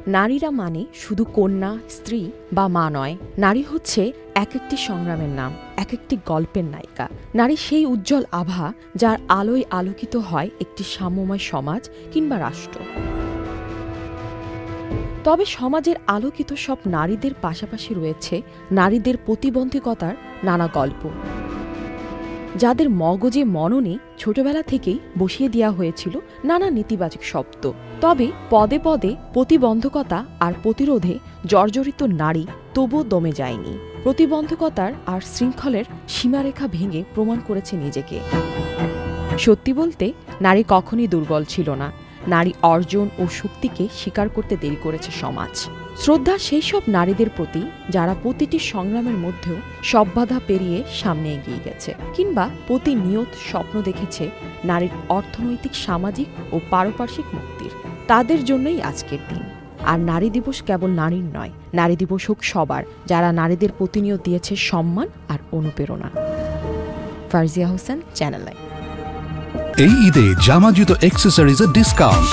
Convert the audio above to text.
নারীরা মানে শুধু কন্যা, স্ত্রী বা মা নয়। নারী হচ্ছে এক একটি সংগ্রামের নাম, এক একটি গল্পের নায়িকা। নারী সেই উজ্জ্বল আভা যার আলোয় আলোকিত হয় একটি সাম্যময় সমাজ কিংবা রাষ্ট্র। তবে সমাজের আলোকিত সব নারীদের পাশাপাশি রয়েছে নারীদের প্রতিবন্ধকতার নানা গল্প, যাদের মগজে মননে ছোটবেলা থেকেই বসিয়ে দেওয়া হয়েছিল নানা নেতিবাচক শব্দ। তবে পদে পদে প্রতিবন্ধকতা আর প্রতিরোধে জর্জরিত নারী তবুও দমে যায়নি। প্রতিবন্ধকতার আর শৃঙ্খলের সীমারেখা ভেঙে প্রমাণ করেছে নিজেকে। সত্যি বলতে নারী কখনই দুর্বল ছিল না। নারী অর্জন ও শক্তিকে স্বীকার করতে দেরি করেছে সমাজ। শ্রদ্ধা সেই সব নারীদের প্রতি যারা প্রতিটি সংগ্রামের মধ্যেও সব বাধা পেরিয়ে সামনে এগিয়ে গেছে, কিংবা প্রতিনিয়ত স্বপ্ন দেখেছে নারীর অর্থনৈতিক, সামাজিক ও পারিপার্শ্বিক মুক্তির। তাদের জন্যই আজকের দিন। আর নারী দিবস কেবল নারীর নয়, নারী দিবস হোক সবার, যারা নারীদের প্রতিনিয়ত দিয়েছে সম্মান আর অনুপ্রেরণা। ফারজিয়া হোসেন, চ্যানেল আই। এই ঈদে জামা জুতো অ্যাক্সেসরিজের ডিসকাউন্ট।